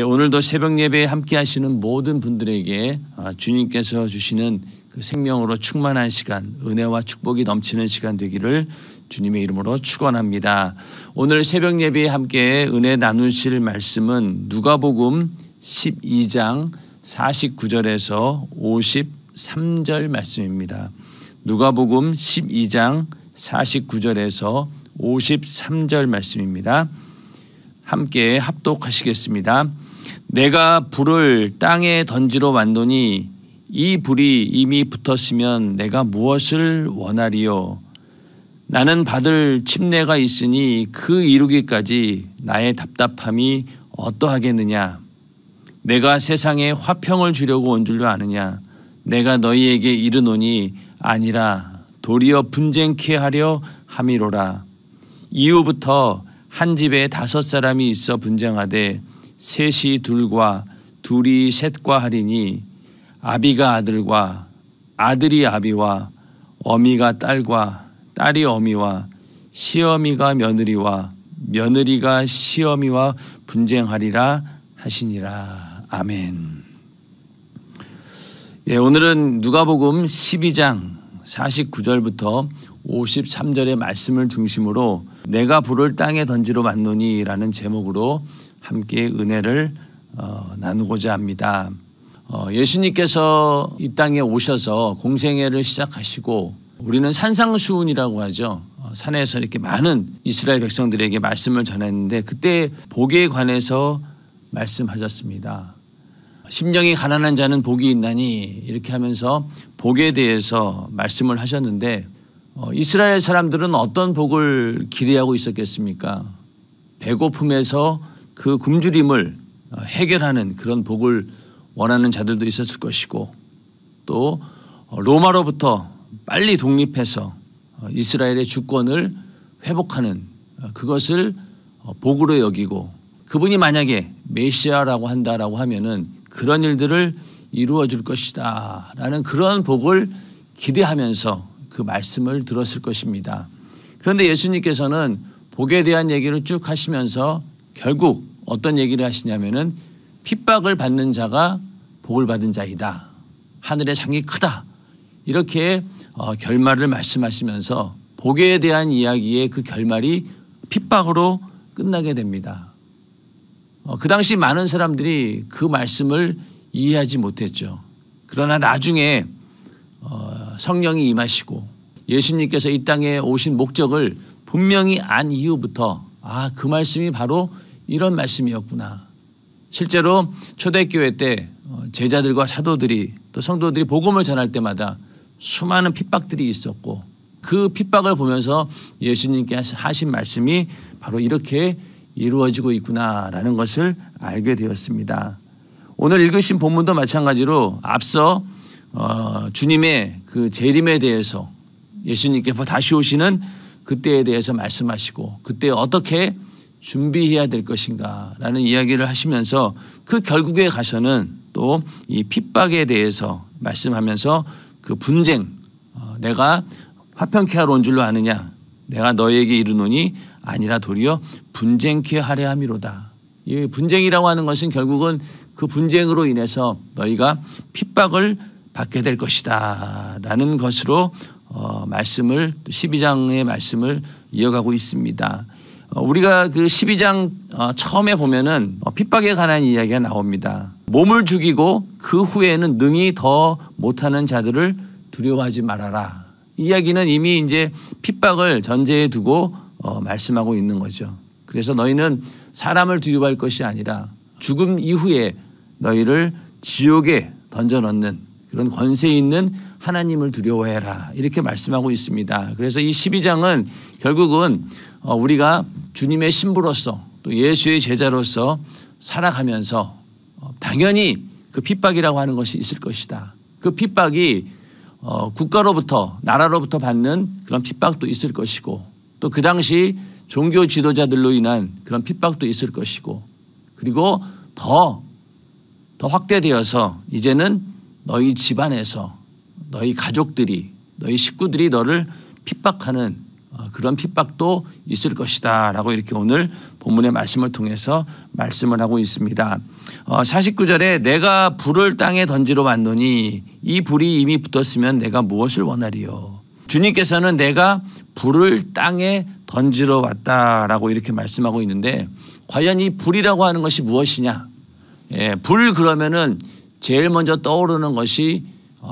오늘도 새벽 예배에 함께 하시는 모든 분들에게 주님께서 주시는 그 생명으로 충만한 시간, 은혜와 축복이 넘치는 시간 되기를 주님의 이름으로 축원합니다. 오늘 새벽 예배에 함께 은혜 나누실 말씀은 누가복음 12장 49절에서 53절 말씀입니다. 누가복음 12장 49절에서 53절 말씀입니다. 함께 합독하시겠습니다. 내가 불을 땅에 던지러 왔노니 이 불이 이미 붙었으면 내가 무엇을 원하리요? 나는 받을 침례가 있으니 그 이루기까지 나의 답답함이 어떠하겠느냐? 내가 세상에 화평을 주려고 온 줄로 아느냐? 내가 너희에게 이르노니 아니라 도리어 분쟁케 하려 함이로라. 이후부터 한 집에 5사람이 있어 분쟁하되 셋이 둘과 둘이 셋과 하리니 아비가 아들과 아들이 아비와 어미가 딸과 딸이 어미와 시어미가 며느리와 며느리가 시어미와 분쟁하리라 하시니라. 아멘. 오늘은 누가복음 12장 49절부터 53절의 말씀을 중심으로 내가 불을 땅에 던지러 왔노니 라는 제목으로 함께 은혜를 나누고자 합니다. 예수님께서 이 땅에 오셔서 공생애를 시작하시고 우리는 산상수훈이라고 하죠. 산에서 이렇게 많은 이스라엘 백성들에게 말씀을 전했는데 그때 복에 관해서 말씀하셨습니다. 심령이 가난한 자는 복이 있나니 이렇게 하면서 복에 대해서 말씀을 하셨는데 이스라엘 사람들은 어떤 복을 기대하고 있었겠습니까? 배고픔에서 그 굶주림을 해결하는 그런 복을 원하는 자들도 있었을 것이고 또 로마로부터 빨리 독립해서 이스라엘의 주권을 회복하는 그것을 복으로 여기고 그분이 만약에 메시아라고 한다라고 하면은 그런 일들을 이루어 줄 것이다 라는 그런 복을 기대하면서 그 말씀을 들었을 것입니다. 그런데 예수님께서는 복에 대한 얘기를 쭉 하시면서 결국 어떤 얘기를 하시냐면은 핍박을 받는 자가 복을 받은 자이다. 하늘의 상이 크다. 이렇게 결말을 말씀하시면서 복에 대한 이야기의 그 결말이 핍박으로 끝나게 됩니다. 그 당시 많은 사람들이 그 말씀을 이해하지 못했죠. 그러나 나중에 성령이 임하시고 예수님께서 이 땅에 오신 목적을 분명히 안 이후부터 그 말씀이 바로 이런 말씀이었구나. 실제로 초대교회 때 제자들과 사도들이 또 성도들이 복음을 전할 때마다 수많은 핍박들이 있었고 그 핍박을 보면서 예수님께 하신 말씀이 바로 이렇게 이루어지고 있구나라는 것을 알게 되었습니다. 오늘 읽으신 본문도 마찬가지로 앞서 주님의 그 재림에 대해서 예수님께서 다시 오시는 그때에 대해서 말씀하시고 그때 어떻게 준비해야 될 것인가 라는 이야기를 하시면서 그 결국에 가서는 또 이 핍박에 대해서 말씀하면서 그 분쟁 내가 화평케 하러 온 줄로 아느냐 내가 너에게 이르노니 아니라 도리어 분쟁케 하려 함이로다. 이 분쟁이라고 하는 것은 결국은 그 분쟁으로 인해서 너희가 핍박을 받게 될 것이다 라는 것으로 말씀을 12장의 말씀을 이어가고 있습니다. 우리가 그 12장 처음에 보면은 핍박에 관한 이야기가 나옵니다. 몸을 죽이고 그 후에는 능히 더 못하는 자들을 두려워하지 말아라. 이 이야기는 이미 이제 핍박을 전제에 두고 말씀하고 있는 거죠. 그래서 너희는 사람을 두려워할 것이 아니라 죽음 이후에 너희를 지옥에 던져 넣는 그런 권세 있는 하나님을 두려워해라. 이렇게 말씀하고 있습니다. 그래서 이 12장은 결국은 우리가 주님의 신부로서 또 예수의 제자로서 살아가면서 당연히 그 핍박이라고 하는 것이 있을 것이다. 그 핍박이 국가로부터 나라로부터 받는 그런 핍박도 있을 것이고 또 그 당시 종교 지도자들로 인한 그런 핍박도 있을 것이고 그리고 더 확대되어서 이제는 너희 집안에서 너희 가족들이 너희 식구들이 너를 핍박하는 그런 핍박도 있을 것이다 라고 이렇게 오늘 본문의 말씀을 통해서 말씀을 하고 있습니다. 49절에 내가 불을 땅에 던지러 왔노니 이 불이 이미 붙었으면 내가 무엇을 원하리요. 주님께서는 내가 불을 땅에 던지러 왔다라고 이렇게 말씀하고 있는데 과연 이 불이라고 하는 것이 무엇이냐. 불 그러면은 제일 먼저 떠오르는 것이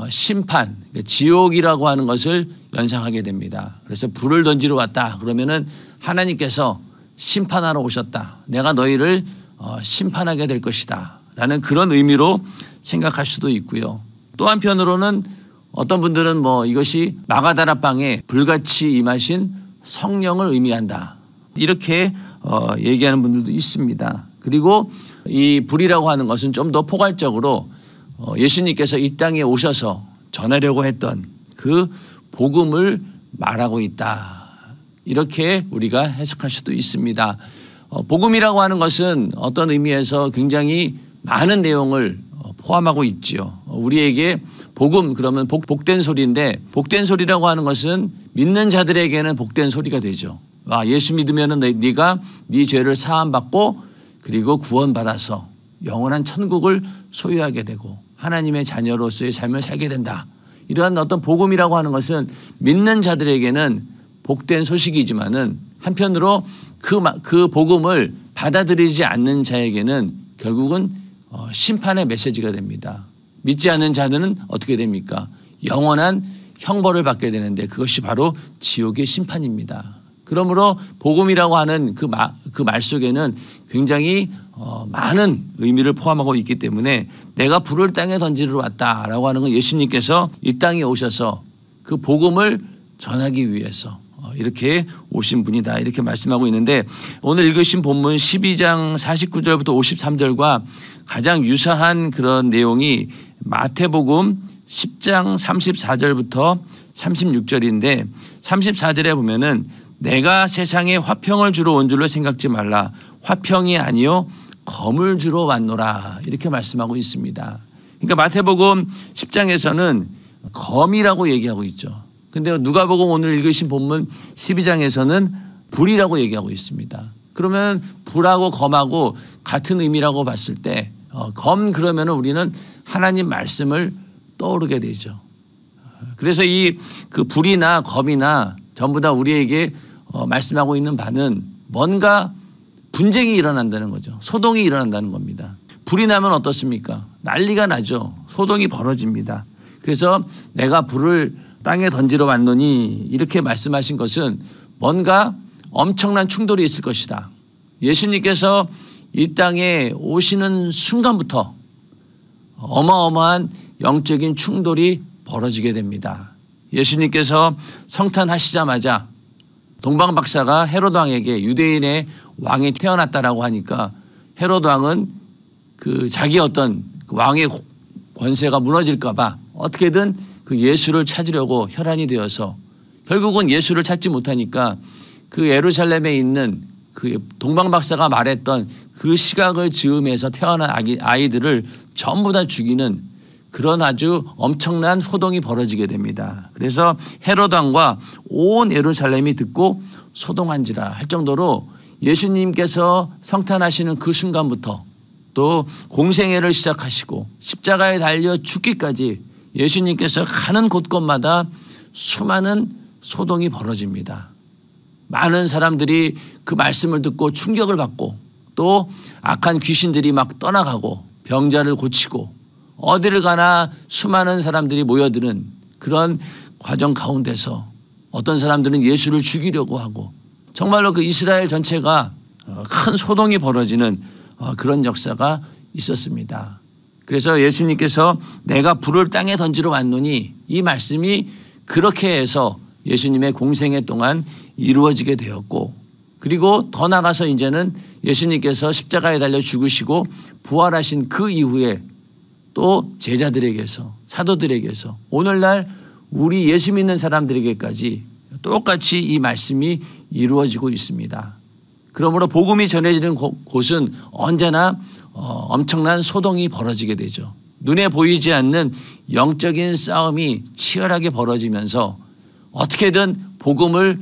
심판, 지옥이라고 하는 것을 연상하게 됩니다. 그래서 불을 던지러 왔다 그러면은 하나님께서 심판하러 오셨다. 내가 너희를 심판하게 될 것이다 라는 그런 의미로 생각할 수도 있고요. 또 한편으로는 어떤 분들은 이것이 마가다라방에 불같이 임하신 성령을 의미한다 이렇게 얘기하는 분들도 있습니다. 그리고 이 불이라고 하는 것은 좀 더 포괄적으로 예수님께서 이 땅에 오셔서 전하려고 했던 그 복음을 말하고 있다 이렇게 우리가 해석할 수도 있습니다. 복음이라고 하는 것은 어떤 의미에서 굉장히 많은 내용을 포함하고 있지요. 우리에게 복음 그러면 복된 소리인데 복된 소리라고 하는 것은 믿는 자들에게는 복된 소리가 되죠. 예수 믿으면 네가 네 죄를 사함받고 그리고 구원받아서 영원한 천국을 소유하게 되고 하나님의 자녀로서의 삶을 살게 된다. 이러한 어떤 복음이라고 하는 것은 믿는 자들에게는 복된 소식이지만은 한편으로 그 복음을 받아들이지 않는 자에게는 결국은 심판의 메시지가 됩니다. 믿지 않는 자들은 어떻게 됩니까? 영원한 형벌을 받게 되는데 그것이 바로 지옥의 심판입니다. 그러므로 복음이라고 하는 그 말 속에는 굉장히 많은 의미를 포함하고 있기 때문에 내가 불을 땅에 던지러 왔다라고 하는 건 예수님께서 이 땅에 오셔서 그 복음을 전하기 위해서 이렇게 오신 분이다 이렇게 말씀하고 있는데 오늘 읽으신 본문 12장 49절부터 53절과 가장 유사한 그런 내용이 마태복음 10장 34절부터 36절인데 34절에 보면은 내가 세상에 화평을 주러 온 줄로 생각지 말라. 화평이 아니요 검을 주러 왔노라. 이렇게 말씀하고 있습니다. 그러니까 마태복음 10장에서는 검이라고 얘기하고 있죠. 근데 누가복음 오늘 읽으신 본문 12장에서는 불이라고 얘기하고 있습니다. 그러면 불하고 검하고 같은 의미라고 봤을 때 검 그러면 우리는 하나님 말씀을 떠오르게 되죠. 그래서 그 불이나 검이나 전부 다 우리에게 말씀하고 있는 바는 뭔가 분쟁이 일어난다는 거죠. 소동이 일어난다는 겁니다. 불이 나면 어떻습니까? 난리가 나죠. 소동이 벌어집니다. 그래서 내가 불을 땅에 던지러 왔노니 이렇게 말씀하신 것은 뭔가 엄청난 충돌이 있을 것이다. 예수님께서 이 땅에 오시는 순간부터 어마어마한 영적인 충돌이 벌어지게 됩니다. 예수님께서 성탄하시자마자 동방 박사가 헤롯 왕에게 유대인의 왕이 태어났다라고 하니까 헤롯 왕은 자기 어떤 왕의 권세가 무너질까 봐 어떻게든 그 예수를 찾으려고 혈안이 되어서 결국은 예수를 찾지 못하니까 그 예루살렘에 있는 그 동방 박사가 말했던 그 시각을 즈음해서 태어난 아이들을 전부 다 죽이는 그런 아주 엄청난 소동이 벌어지게 됩니다. 그래서 헤롯 왕과 온 예루살렘이 듣고 소동한지라 할 정도로 예수님께서 성탄하시는 그 순간부터 또 공생애를 시작하시고 십자가에 달려 죽기까지 예수님께서 가는 곳곳마다 수많은 소동이 벌어집니다. 많은 사람들이 그 말씀을 듣고 충격을 받고 또 악한 귀신들이 막 떠나가고 병자를 고치고 어디를 가나 수많은 사람들이 모여드는 그런 과정 가운데서 어떤 사람들은 예수를 죽이려고 하고 정말로 그 이스라엘 전체가 큰 소동이 벌어지는 그런 역사가 있었습니다. 그래서 예수님께서 내가 불을 땅에 던지러 왔노니 이 말씀이 그렇게 해서 예수님의 공생애 동안 이루어지게 되었고 그리고 더 나가서 이제는 예수님께서 십자가에 달려 죽으시고 부활하신 그 이후에 또 제자들에게서 사도들에게서 오늘날 우리 예수 믿는 사람들에게까지 똑같이 이 말씀이 이루어지고 있습니다. 그러므로 복음이 전해지는 곳은 언제나 엄청난 소동이 벌어지게 되죠. 눈에 보이지 않는 영적인 싸움이 치열하게 벌어지면서 어떻게든 복음을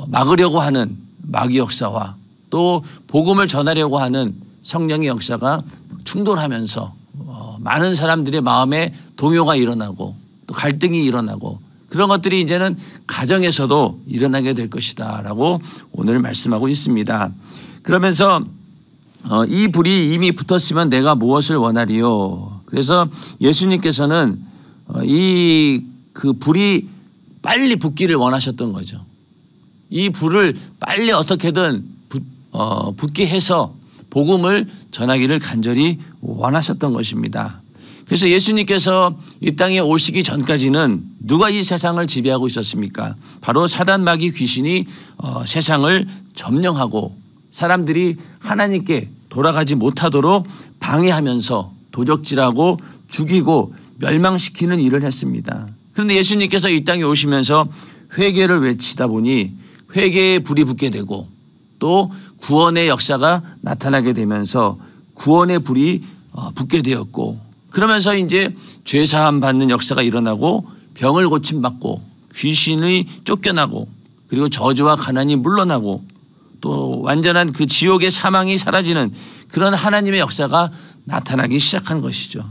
막으려고 하는 마귀 역사와 또 복음을 전하려고 하는 성령의 역사가 충돌하면서 많은 사람들의 마음에 동요가 일어나고 또 갈등이 일어나고 그런 것들이 이제는 가정에서도 일어나게 될 것이다라고 오늘 말씀하고 있습니다. 그러면서 이 불이 이미 붙었으면 내가 무엇을 원하리요. 그래서 예수님께서는 그 불이 빨리 붙기를 원하셨던 거죠. 이 불을 빨리 어떻게든 붙게 해서 복음을 전하기를 간절히 원하셨던 것입니다. 그래서 예수님께서 이 땅에 오시기 전까지는 누가 이 세상을 지배하고 있었습니까? 바로 사단 마귀 귀신이 세상을 점령하고 사람들이 하나님께 돌아가지 못하도록 방해하면서 도적질하고 죽이고 멸망시키는 일을 했습니다. 그런데 예수님께서 이 땅에 오시면서 회개를 외치다 보니 회개에 불이 붙게 되고 또 구원의 역사가 나타나게 되면서 구원의 불이 붙게 되었고 그러면서 이제 죄사함 받는 역사가 일어나고 병을 고침받고 귀신이 쫓겨나고 그리고 저주와 가난이 물러나고 또 완전한 그 지옥의 사망이 사라지는 그런 하나님의 역사가 나타나기 시작한 것이죠.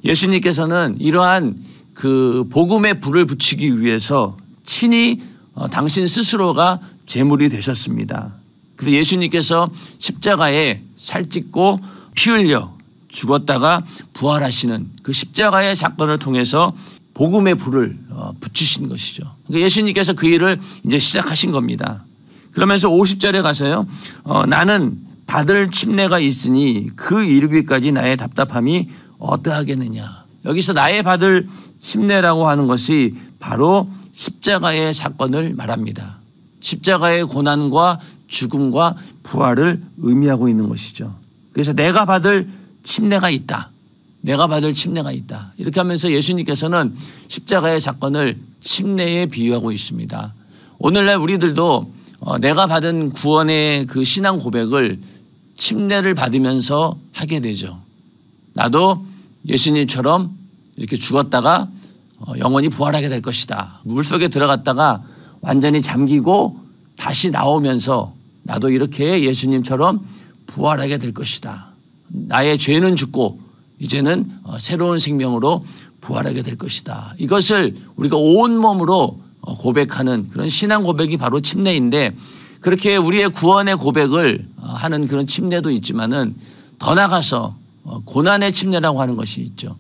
예수님께서는 이러한 그 복음의 불을 붙이기 위해서 친히 당신 스스로가 제물이 되셨습니다. 그래서 예수님께서 십자가에 살찢고 피 흘려 죽었다가 부활하시는 그 십자가의 사건을 통해서 복음의 불을 붙이신 것이죠. 그러니까 예수님께서 그 일을 이제 시작하신 겁니다. 그러면서 50절에 가서요. 나는 받을 침례가 있으니 그 이루기까지 나의 답답함이 어떠하겠느냐. 여기서 나의 받을 침례라고 하는 것이 바로 십자가의 사건을 말합니다. 십자가의 고난과 죽음과 부활을 의미하고 있는 것이죠. 그래서 내가 받을 침례가 있다. 내가 받을 침례가 있다. 이렇게 하면서 예수님께서는 십자가의 사건을 침례에 비유하고 있습니다. 오늘날 우리들도 내가 받은 구원의 그 신앙 고백을 침례를 받으면서 하게 되죠. 나도 예수님처럼 이렇게 죽었다가 영원히 부활하게 될 것이다. 물속에 들어갔다가 완전히 잠기고 다시 나오면서 나도 이렇게 예수님처럼 부활하게 될 것이다. 나의 죄는 죽고 이제는 새로운 생명으로 부활하게 될 것이다. 이것을 우리가 온몸으로 고백하는 그런 신앙 고백이 바로 침례인데 그렇게 우리의 구원의 고백을 하는 그런 침례도 있지만은 더 나가서 고난의 침례라고 하는 것이 있죠.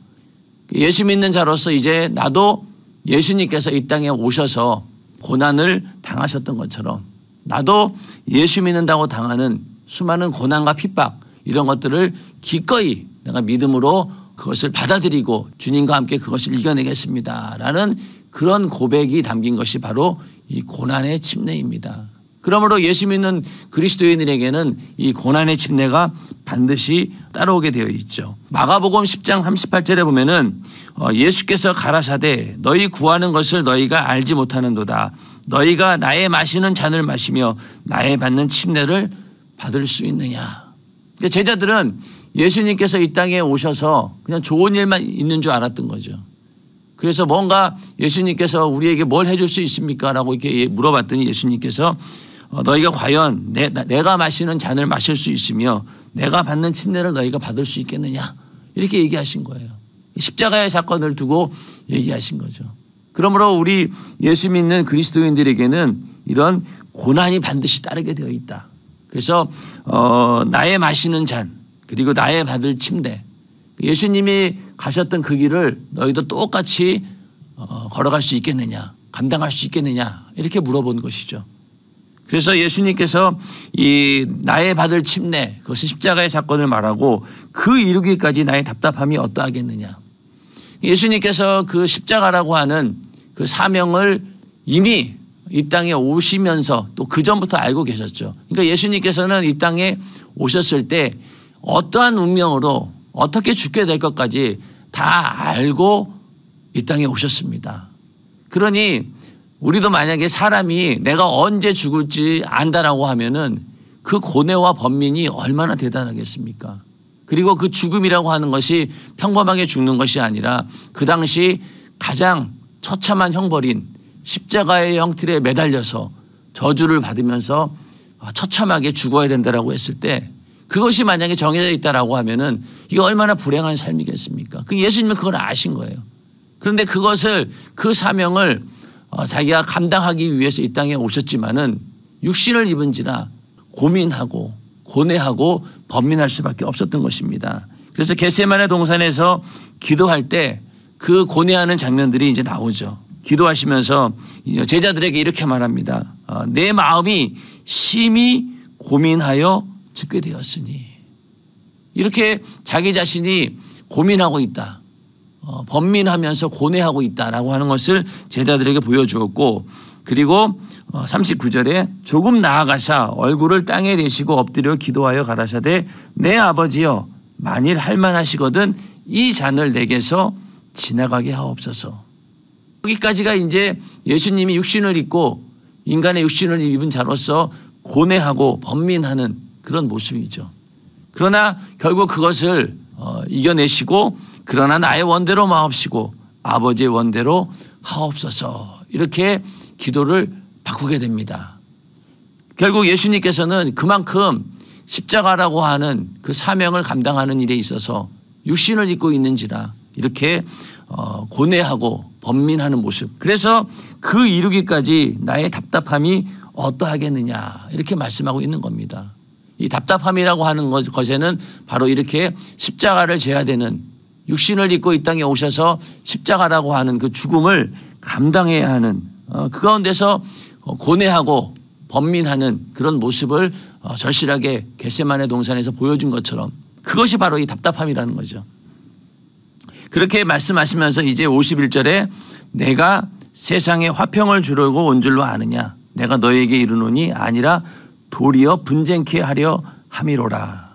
예수 믿는 자로서 이제 나도 예수님께서 이 땅에 오셔서 고난을 당하셨던 것처럼 나도 예수 믿는다고 당하는 수많은 고난과 핍박 이런 것들을 기꺼이 내가 믿음으로 그것을 받아들이고 주님과 함께 그것을 이겨내겠습니다라는 그런 고백이 담긴 것이 바로 이 고난의 침례입니다. 그러므로 예수 믿는 그리스도인들에게는 이 고난의 침례가 반드시 따라오게 되어 있죠. 마가복음 10장 38절에 보면은 예수께서 가라사대 너희 구하는 것을 너희가 알지 못하는도다. 너희가 나의 마시는 잔을 마시며 나의 받는 침례를 받을 수 있느냐. 제자들은 예수님께서 이 땅에 오셔서 그냥 좋은 일만 있는 줄 알았던 거죠. 그래서 뭔가 예수님께서 우리에게 뭘 해줄 수 있습니까? 라고 이렇게 물어봤더니 예수님께서 너희가 과연 내가 마시는 잔을 마실 수 있으며 내가 받는 침례를 너희가 받을 수 있겠느냐 이렇게 얘기하신 거예요. 십자가의 사건을 두고 얘기하신 거죠. 그러므로 우리 예수 믿는 그리스도인들에게는 이런 고난이 반드시 따르게 되어 있다. 그래서 나의 마시는 잔 그리고 나의 받을 침례 예수님이 가셨던 그 길을 너희도 똑같이 걸어갈 수 있겠느냐 감당할 수 있겠느냐 이렇게 물어본 것이죠. 그래서 예수님께서 이 나의 받을 침례 그것은 십자가의 사건을 말하고 그 이루기까지 나의 답답함이 어떠하겠느냐. 예수님께서 그 십자가라고 하는 그 사명을 이미 이 땅에 오시면서 또 그 전부터 알고 계셨죠. 그러니까 예수님께서는 이 땅에 오셨을 때 어떠한 운명으로 어떻게 죽게 될 것까지 다 알고 이 땅에 오셨습니다. 그러니 우리도 만약에 사람이 내가 언제 죽을지 안다라고 하면은 그 고뇌와 번민이 얼마나 대단하겠습니까? 그리고 그 죽음이라고 하는 것이 평범하게 죽는 것이 아니라 그 당시 가장 처참한 형벌인 십자가의 형틀에 매달려서 저주를 받으면서 처참하게 죽어야 된다라고 했을 때 그것이 만약에 정해져 있다라고 하면은 이게 얼마나 불행한 삶이겠습니까? 예수님은 그걸 아신 거예요. 그런데 그것을 그 사명을 자기가 감당하기 위해서 이 땅에 오셨지만은 육신을 입은지라 고민하고 고뇌하고 번민할 수밖에 없었던 것입니다. 그래서 겟세마네 동산에서 기도할 때 그 고뇌하는 장면들이 이제 나오죠. 기도하시면서 제자들에게 이렇게 말합니다. 내 마음이 심히 고민하여 죽게 되었으니. 이렇게 자기 자신이 고민하고 있다. 번민하면서 고뇌하고 있다라고 하는 것을 제자들에게 보여주었고, 그리고 39절에 조금 나아가사 얼굴을 땅에 대시고 엎드려 기도하여 가라사대 내 아버지여 만일 할만하시거든 이 잔을 내게서 지나가게 하옵소서. 여기까지가 이제 예수님이 육신을 입고 인간의 육신을 입은 자로서 고뇌하고 번민하는 그런 모습이죠. 그러나 결국 그것을 이겨내시고 그러나 나의 원대로 마옵시고 아버지의 원대로 하옵소서 이렇게 기도를 바꾸게 됩니다. 결국 예수님께서는 그만큼 십자가라고 하는 그 사명을 감당하는 일에 있어서 육신을 입고 있는지라 이렇게 고뇌하고 번민하는 모습. 그래서 그 이루기까지 나의 답답함이 어떠하겠느냐 이렇게 말씀하고 있는 겁니다. 이 답답함이라고 하는 것에는 바로 이렇게 십자가를 져야 되는 육신을 입고 이 땅에 오셔서 십자가라고 하는 그 죽음을 감당해야 하는 그 가운데서 고뇌하고 번민하는 그런 모습을 절실하게 겟세마네 동산에서 보여준 것처럼 그것이 바로 이 답답함이라는 거죠. 그렇게 말씀하시면서 이제 51절에 내가 세상에 화평을 주려고 온 줄로 아느냐 내가 너에게 이르노니 아니라 도리어 분쟁케 하려 함이로라.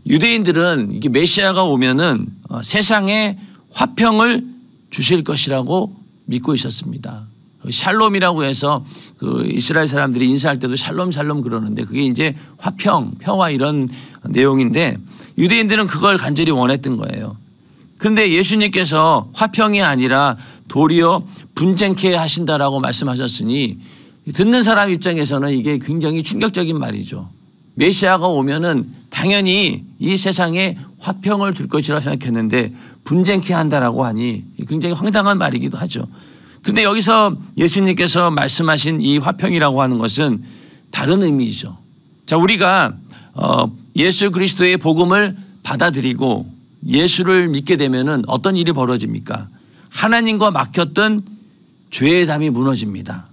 유대인들은 이게 메시아가 오면은 세상에 화평을 주실 것이라고 믿고 있었습니다. 샬롬이라고 해서 그 이스라엘 사람들이 인사할 때도 샬롬 샬롬 그러는데 그게 이제 화평, 평화 이런 내용인데 유대인들은 그걸 간절히 원했던 거예요. 그런데 예수님께서 화평이 아니라 도리어 분쟁케 하신다라고 말씀하셨으니 듣는 사람 입장에서는 이게 굉장히 충격적인 말이죠. 메시아가 오면은 당연히 이 세상에 화평을 줄 것이라 생각했는데 분쟁케 한다라고 하니 굉장히 황당한 말이기도 하죠. 근데 여기서 예수님께서 말씀하신 이 화평이라고 하는 것은 다른 의미죠. 자, 우리가 예수 그리스도의 복음을 받아들이고 예수를 믿게 되면은 어떤 일이 벌어집니까? 하나님과 막혔던 죄의 담이 무너집니다.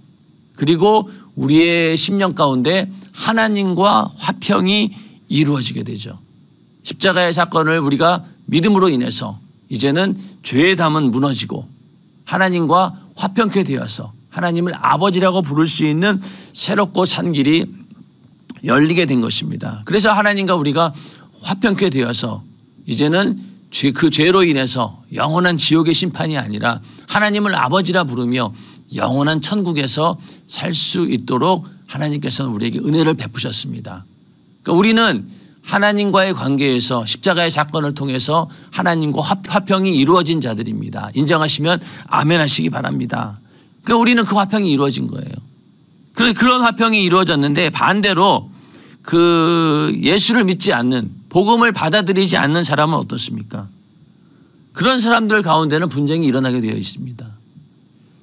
그리고 우리의 심령 가운데 하나님과 화평이 이루어지게 되죠. 십자가의 사건을 우리가 믿음으로 인해서 이제는 죄의 담은 무너지고 하나님과 화평케 되어서 하나님을 아버지라고 부를 수 있는 새롭고 산 길이 열리게 된 것입니다. 그래서 하나님과 우리가 화평케 되어서 이제는 그 죄로 인해서 영원한 지옥의 심판이 아니라 하나님을 아버지라 부르며 영원한 천국에서 살 수 있도록 하나님께서는 우리에게 은혜를 베푸셨습니다. 그러니까 우리는 하나님과의 관계에서 십자가의 사건을 통해서 하나님과 화평이 이루어진 자들입니다. 인정하시면 아멘 하시기 바랍니다. 그러니까 우리는 그 화평이 이루어진 거예요. 그런 화평이 이루어졌는데 반대로 그 예수를 믿지 않는 복음을 받아들이지 않는 사람은 어떻습니까? 그런 사람들 가운데는 분쟁이 일어나게 되어 있습니다.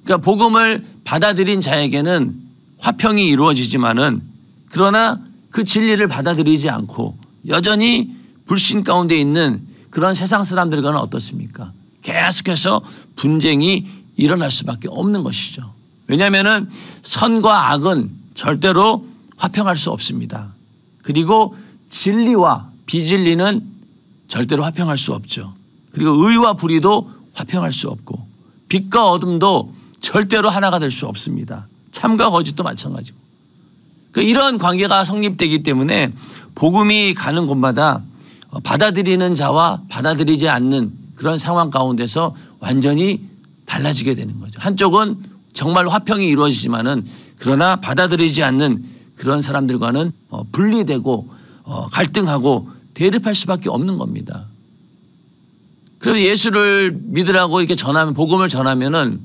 그러니까 복음을 받아들인 자에게는 화평이 이루어지지만은 그러나 그 진리를 받아들이지 않고 여전히 불신 가운데 있는 그런 세상 사람들과는 어떻습니까? 계속해서 분쟁이 일어날 수밖에 없는 것이죠. 왜냐하면은 선과 악은 절대로 화평할 수 없습니다. 그리고 진리와 비진리는 절대로 화평할 수 없죠. 그리고 의와 불의도 화평할 수 없고 빛과 어둠도 절대로 하나가 될 수 없습니다. 참과 거짓도 마찬가지고. 이런 관계가 성립되기 때문에 복음이 가는 곳마다 받아들이는 자와 받아들이지 않는 그런 상황 가운데서 완전히 달라지게 되는 거죠. 한쪽은 정말 화평이 이루어지지만은 그러나 받아들이지 않는 그런 사람들과는 분리되고 갈등하고 대립할 수밖에 없는 겁니다. 그래서 예수를 믿으라고 이렇게 전하면 복음을 전하면은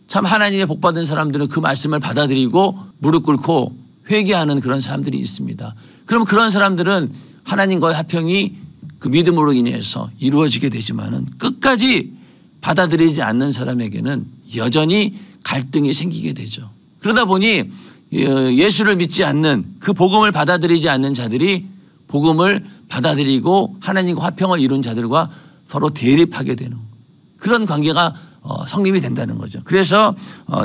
참 하나님의 복받은 사람들은 그 말씀을 받아들이고 무릎 꿇고 회개하는 그런 사람들이 있습니다. 그럼 그런 사람들은 하나님과의 화평이 그 믿음으로 인해서 이루어지게 되지만은 끝까지 받아들이지 않는 사람에게는 여전히 갈등이 생기게 되죠. 그러다 보니 예수를 믿지 않는 그 복음을 받아들이지 않는 자들이 복음을 받아들이고 하나님과 화평을 이룬 자들과 서로 대립하게 되는 그런 관계가 성립이 된다는 거죠. 그래서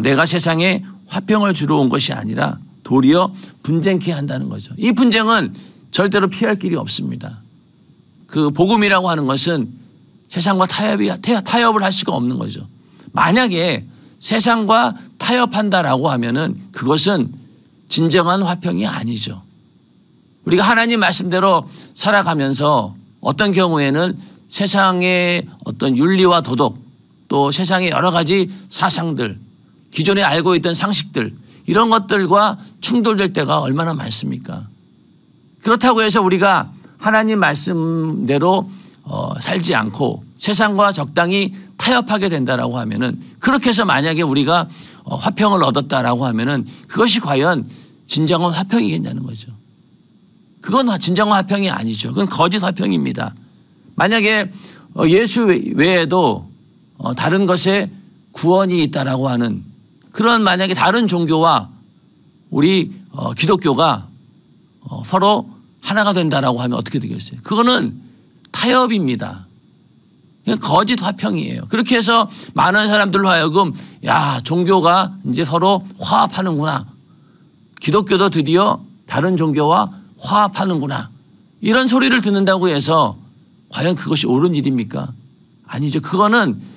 내가 세상에 화평을 주러 온 것이 아니라 도리어 분쟁케 한다는 거죠. 이 분쟁은 절대로 피할 길이 없습니다. 그 복음이라고 하는 것은 세상과 타협을 할 수가 없는 거죠. 만약에 세상과 타협한다라고 하면은 그것은 진정한 화평이 아니죠. 우리가 하나님 말씀대로 살아가면서 어떤 경우에는 세상의 어떤 윤리와 도덕 또 세상의 여러 가지 사상들 기존에 알고 있던 상식들 이런 것들과 충돌될 때가 얼마나 많습니까? 그렇다고 해서 우리가 하나님 말씀대로 살지 않고 세상과 적당히 타협하게 된다라고 하면은 그렇게 해서 만약에 우리가 화평을 얻었다라고 하면은 그것이 과연 진정한 화평이겠냐는 거죠. 그건 진정한 화평이 아니죠. 그건 거짓 화평입니다. 만약에 예수 외에도 다른 것에 구원이 있다라고 하는 그런 만약에 다른 종교와 우리 기독교가 서로 하나가 된다라고 하면 어떻게 되겠어요? 그거는 타협입니다. 그냥 거짓 화평이에요. 그렇게 해서 많은 사람들로 하여금 야 종교가 이제 서로 화합하는구나. 기독교도 드디어 다른 종교와 화합하는구나. 이런 소리를 듣는다고 해서 과연 그것이 옳은 일입니까? 아니죠. 그거는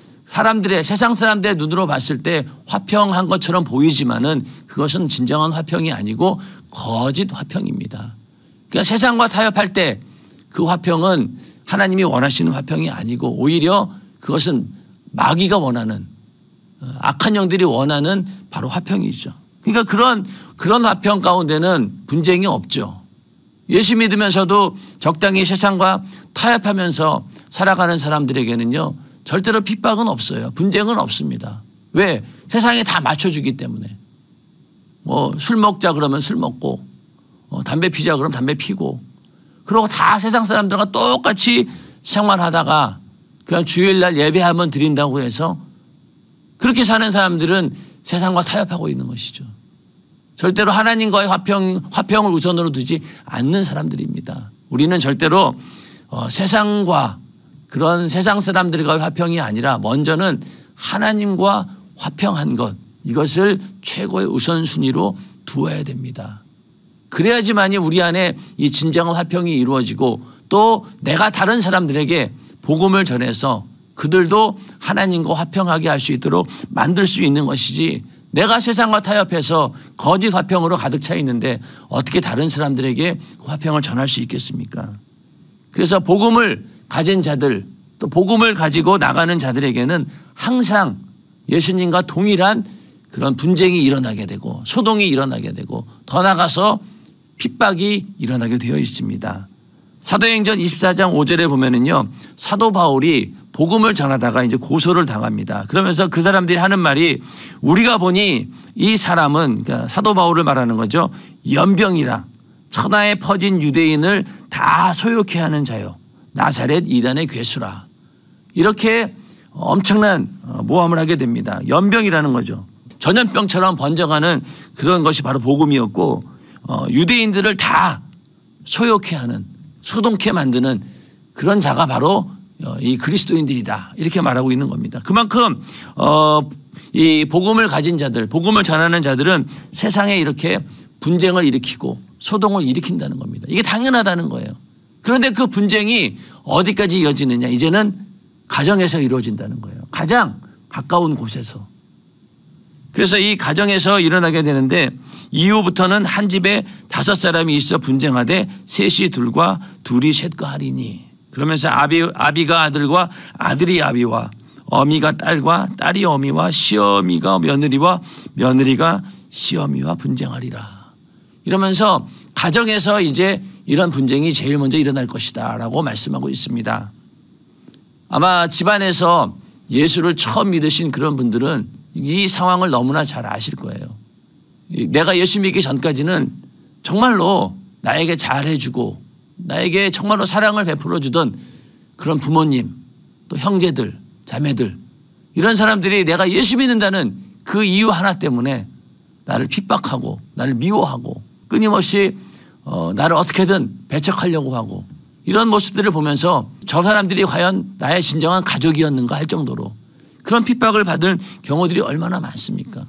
세상 사람들의 눈으로 봤을 때 화평한 것처럼 보이지만은 그것은 진정한 화평이 아니고 거짓 화평입니다. 그러니까 세상과 타협할 때 그 화평은 하나님이 원하시는 화평이 아니고 오히려 그것은 마귀가 원하는 악한 영들이 원하는 바로 화평이죠. 그러니까 그런 화평 가운데는 분쟁이 없죠. 예수 믿으면서도 적당히 세상과 타협하면서 살아가는 사람들에게는요 절대로 핍박은 없어요. 분쟁은 없습니다. 왜? 세상에 다 맞춰주기 때문에. 술 먹자 그러면 술 먹고 담배 피자 그러면 담배 피고 그러고 다 세상 사람들과 똑같이 생활하다가 그냥 주일날 예배 한번 드린다고 해서 그렇게 사는 사람들은 세상과 타협하고 있는 것이죠. 절대로 하나님과의 화평을 우선으로 두지 않는 사람들입니다. 우리는 절대로 세상과 그런 세상 사람들과의 화평이 아니라 먼저는 하나님과 화평한 것 이것을 최고의 우선순위로 두어야 됩니다. 그래야지만이 우리 안에 이 진정한 화평이 이루어지고 또 내가 다른 사람들에게 복음을 전해서 그들도 하나님과 화평하게 할 수 있도록 만들 수 있는 것이지 내가 세상과 타협해서 거짓 화평으로 가득 차 있는데 어떻게 다른 사람들에게 화평을 전할 수 있겠습니까? 그래서 복음을 가진 자들 또 복음을 가지고 나가는 자들에게는 항상 예수님과 동일한 그런 분쟁이 일어나게 되고 소동이 일어나게 되고 더 나아가서 핍박이 일어나게 되어 있습니다. 사도행전 24장 5절에 보면은요 사도 바울이 복음을 전하다가 이제 고소를 당합니다. 그러면서 그 사람들이 하는 말이 우리가 보니 이 사람은 그러니까 사도 바울을 말하는 거죠. 연병이라 천하에 퍼진 유대인을 다 소욕해 하는 자요. 나사렛 이단의 괴수라. 이렇게 엄청난 모함을 하게 됩니다. 연병이라는 거죠. 전염병처럼 번져가는 그런 것이 바로 복음이었고 유대인들을 다 소욕해 하는 소동케 만드는 그런 자가 바로 이 그리스도인들이다 이렇게 말하고 있는 겁니다. 그만큼 이 복음을 가진 자들 복음을 전하는 자들은 세상에 이렇게 분쟁을 일으키고 소동을 일으킨다는 겁니다. 이게 당연하다는 거예요. 그런데 그 분쟁이 어디까지 이어지느냐 이제는 가정에서 이루어진다는 거예요. 가장 가까운 곳에서. 그래서 이 가정에서 일어나게 되는데 이후부터는 한 집에 5사람이 있어 분쟁하되 셋이 둘과 둘이 셋과 하리니 그러면서 아비가 아들과 아들이 아비와 어미가 딸과 딸이 어미와 시어미가 며느리와 며느리가 시어미와 분쟁하리라. 이러면서 가정에서 이제 이런 분쟁이 제일 먼저 일어날 것이다 라고 말씀하고 있습니다. 아마 집안에서 예수를 처음 믿으신 그런 분들은 이 상황을 너무나 잘 아실 거예요. 내가 예수 믿기 전까지는 정말로 나에게 잘해주고 나에게 정말로 사랑을 베풀어주던 그런 부모님, 또 형제들, 자매들, 이런 사람들이 내가 예수 믿는다는 그 이유 하나 때문에 나를 핍박하고 나를 미워하고 끊임없이 나를 어떻게든 배척하려고 하고, 이런 모습들을 보면서 저 사람들이 과연 나의 진정한 가족이었는가 할 정도로 그런 핍박을 받은 경우들이 얼마나 많습니까?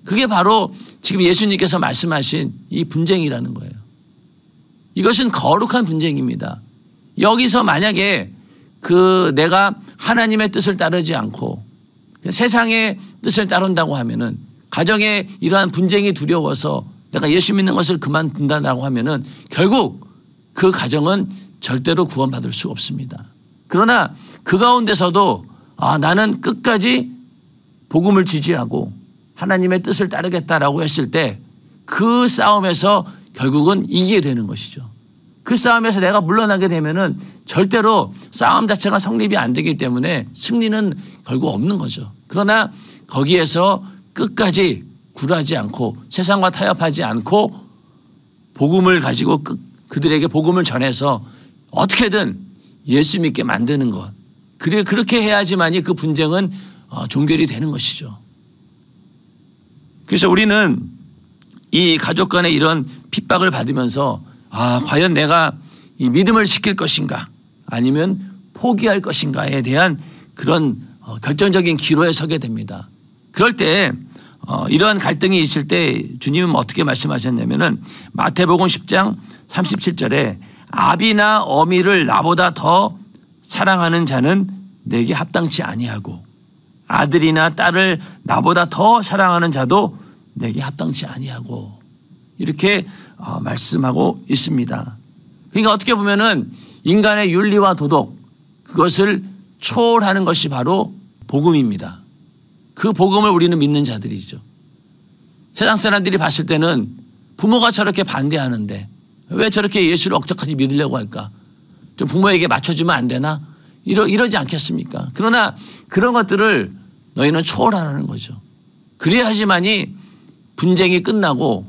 그게 바로 지금 예수님께서 말씀하신 이 분쟁이라는 거예요. 이것은 거룩한 분쟁입니다. 여기서 만약에 내가 하나님의 뜻을 따르지 않고 세상의 뜻을 따른다고 하면은, 가정에 이러한 분쟁이 두려워서 내가 예수 믿는 것을 그만둔다고 하면은 결국 그 가정은 절대로 구원받을 수 없습니다. 그러나 그 가운데서도 나는 끝까지 복음을 지지하고 하나님의 뜻을 따르겠다라고 했을 때 그 싸움에서 결국은 이기게 되는 것이죠. 그 싸움에서 내가 물러나게 되면은 절대로 싸움 자체가 성립이 안 되기 때문에 승리는 결국 없는 거죠. 그러나 거기에서 끝까지 굴하지 않고 세상과 타협하지 않고 복음을 가지고 그들에게 복음을 전해서 어떻게든 예수 믿게 만드는 것, 그렇게 해야지만이 그 분쟁은 종결이 되는 것이죠. 그래서 우리는 이 가족 간의 이런 핍박을 받으면서 과연 내가 이 믿음을 지킬 것인가 아니면 포기할 것인가에 대한 그런 결정적인 기로에 서게 됩니다. 그럴 때 이러한 갈등이 있을 때 주님은 어떻게 말씀하셨냐면은 마태복음 10장 37절에 아비나 어미를 나보다 더 사랑하는 자는 내게 합당치 아니하고 아들이나 딸을 나보다 더 사랑하는 자도 내게 합당치 아니하고, 이렇게 말씀하고 있습니다. 그러니까 어떻게 보면은 인간의 윤리와 도덕, 그것을 초월하는 것이 바로 복음입니다. 그 복음을 우리는 믿는 자들이죠. 세상 사람들이 봤을 때는 부모가 저렇게 반대하는데 왜 저렇게 예수를 억척하지 믿으려고 할까? 좀 부모에게 맞춰주면 안 되나? 이러지 않겠습니까? 그러나 그런 것들을 너희는 초월하라는 거죠. 그래야지만이 분쟁이 끝나고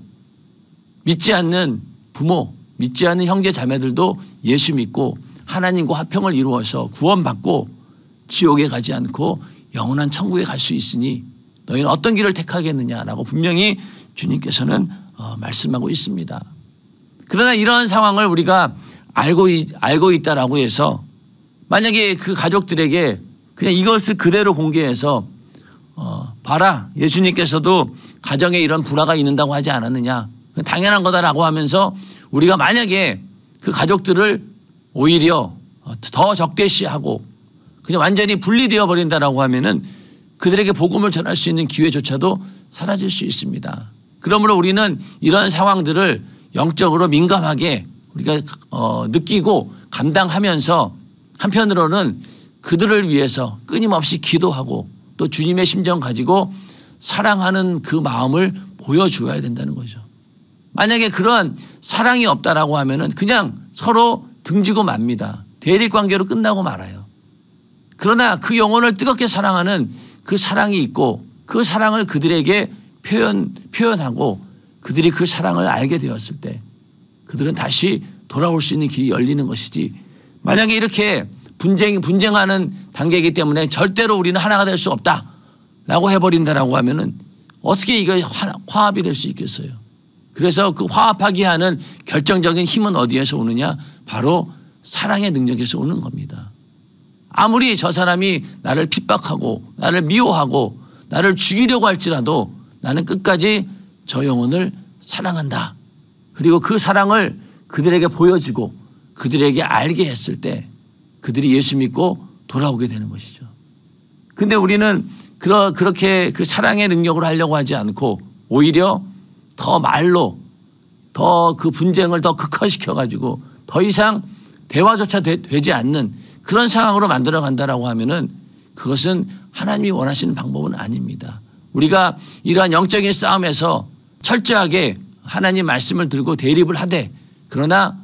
믿지 않는 부모, 믿지 않는 형제 자매들도 예수 믿고 하나님과 화평을 이루어서 구원받고 지옥에 가지 않고 영원한 천국에 갈 수 있으니 너희는 어떤 길을 택하겠느냐라고 분명히 주님께서는 말씀하고 있습니다. 그러나 이러한 상황을 우리가 알고 있다라고 해서 만약에 그 가족들에게 그냥 이것을 그대로 공개해서 봐라, 예수님께서도 가정에 이런 불화가 있는다고 하지 않았느냐, 당연한 거다라고 하면서 우리가 만약에 그 가족들을 오히려 더 적대시하고 그냥 완전히 분리되어 버린다라고 하면은 그들에게 복음을 전할 수 있는 기회조차도 사라질 수 있습니다. 그러므로 우리는 이런 상황들을 영적으로 민감하게 우리가 느끼고 감당하면서 한편으로는 그들을 위해서 끊임없이 기도하고 또 주님의 심정 가지고 사랑하는 그 마음을 보여주어야 된다는 거죠. 만약에 그런 사랑이 없다라고 하면은 그냥 서로 등지고 맙니다. 대립관계로 끝나고 말아요. 그러나 그 영혼을 뜨겁게 사랑하는 그 사랑이 있고 그 사랑을 그들에게 표현하고 그들이 그 사랑을 알게 되었을 때 그들은 다시 돌아올 수 있는 길이 열리는 것이지, 만약에 이렇게 분쟁하는 단계이기 때문에 절대로 우리는 하나가 될 수 없다라고 해버린다라고 하면은 어떻게 이거 화합이 될 수 있겠어요? 그래서 그 화합하게 하는 결정적인 힘은 어디에서 오느냐? 바로 사랑의 능력에서 오는 겁니다. 아무리 저 사람이 나를 핍박하고 나를 미워하고 나를 죽이려고 할지라도 나는 끝까지 저 영혼을 사랑한다. 그리고 그 사랑을 그들에게 보여주고 그들에게 알게 했을 때 그들이 예수 믿고 돌아오게 되는 것이죠. 근데 우리는 그렇게 그 사랑의 능력으로 하려고 하지 않고 오히려 더 말로 더 그 분쟁을 더 극화시켜 가지고 더 이상 대화조차 되지 않는 그런 상황으로 만들어 간다라고 하면은 그것은 하나님이 원하시는 방법은 아닙니다. 우리가 이러한 영적인 싸움에서 철저하게 하나님 말씀을 들고 대립을 하되, 그러나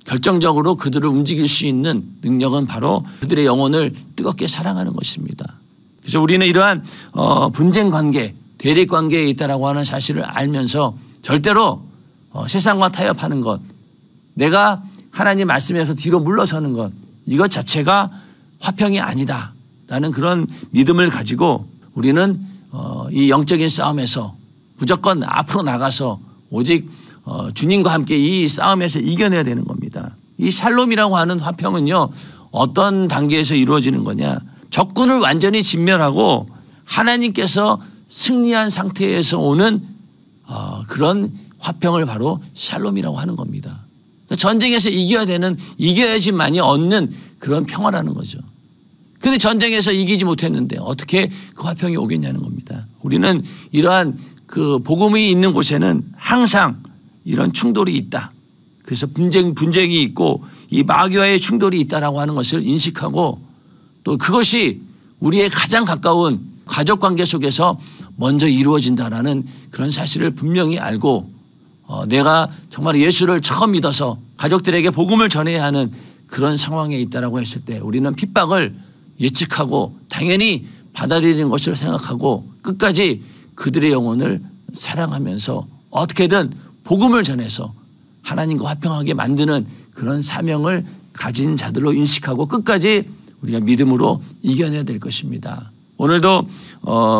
결정적으로 그들을 움직일 수 있는 능력은 바로 그들의 영혼을 뜨겁게 사랑하는 것입니다. 그래서 우리는 이러한 분쟁 관계, 대립 관계에 있다라고 하는 사실을 알면서 절대로 세상과 타협하는 것, 내가 하나님 말씀에서 뒤로 물러서는 것, 이것 자체가 화평이 아니다라는 그런 믿음을 가지고 우리는 이 영적인 싸움에서 무조건 앞으로 나가서 오직 주님과 함께 이 싸움에서 이겨내야 되는 겁니다. 이 샬롬이라고 하는 화평은요, 어떤 단계에서 이루어지는 거냐, 적군을 완전히 진멸하고 하나님께서 승리한 상태에서 오는 그런 화평을 바로 샬롬이라고 하는 겁니다. 전쟁에서 이겨야지만이 얻는 그런 평화라는 거죠. 그런데 전쟁에서 이기지 못했는데 어떻게 그 화평이 오겠냐는 겁니다. 우리는 이러한 그 복음이 있는 곳에는 항상 이런 충돌이 있다. 그래서 분쟁이 있고 이 마귀와의 충돌이 있다라고 하는 것을 인식하고 또 그것이 우리의 가장 가까운 가족 관계 속에서 먼저 이루어진다라는 그런 사실을 분명히 알고 내가 정말 예수를 처음 믿어서 가족들에게 복음을 전해야 하는 그런 상황에 있다라고 했을 때 우리는 핍박을 예측하고 당연히 받아들이는 것으로 생각하고 끝까지 그들의 영혼을 사랑하면서 어떻게든 복음을 전해서 하나님과 화평하게 만드는 그런 사명을 가진 자들로 인식하고 끝까지 우리가 믿음으로 이겨내야 될 것입니다. 오늘도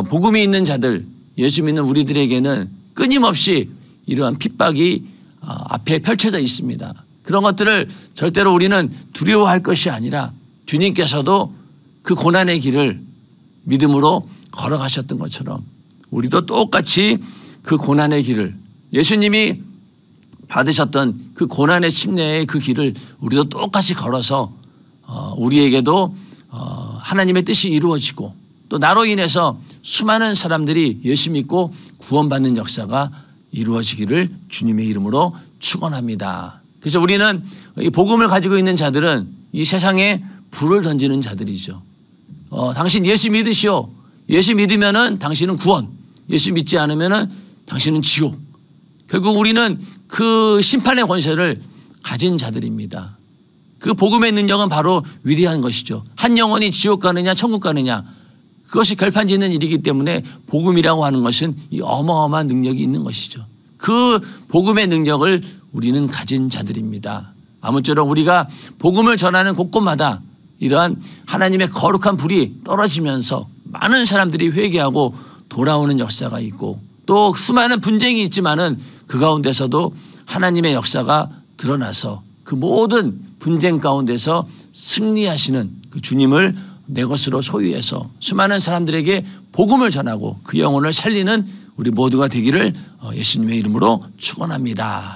복음이 있는 자들, 예수 믿는 우리들에게는 끊임없이 이러한 핍박이 앞에 펼쳐져 있습니다. 그런 것들을 절대로 우리는 두려워할 것이 아니라 주님께서도 그 고난의 길을 믿음으로 걸어가셨던 것처럼 우리도 똑같이 그 고난의 길을, 예수님이 받으셨던 그 고난의 침례의 그 길을 우리도 똑같이 걸어서 우리에게도 하나님의 뜻이 이루어지고 또 나로 인해서 수많은 사람들이 예수 믿고 구원받는 역사가 이루어지기를 주님의 이름으로 축원합니다. 그래서 우리는 이 복음을 가지고 있는 자들은 이 세상에 불을 던지는 자들이죠. 당신 예수 믿으시오. 예수 믿으면은 당신은 구원. 예수 믿지 않으면은 당신은 지옥. 결국 우리는 그 심판의 권세를 가진 자들입니다. 그 복음의 능력은 바로 위대한 것이죠. 한 영혼이 지옥 가느냐 천국 가느냐 그것이 결판짓는 일이기 때문에 복음이라고 하는 것은 이 어마어마한 능력이 있는 것이죠. 그 복음의 능력을 우리는 가진 자들입니다. 아무쪼록 우리가 복음을 전하는 곳곳마다 이러한 하나님의 거룩한 불이 떨어지면서 많은 사람들이 회개하고 돌아오는 역사가 있고 또 수많은 분쟁이 있지만은 그 가운데서도 하나님의 역사가 드러나서 그 모든 분쟁 가운데서 승리하시는 그 주님을 내 것으로 소유해서 수많은 사람들에게 복음을 전하고 그 영혼을 살리는 우리 모두가 되기를 예수님의 이름으로 축원합니다.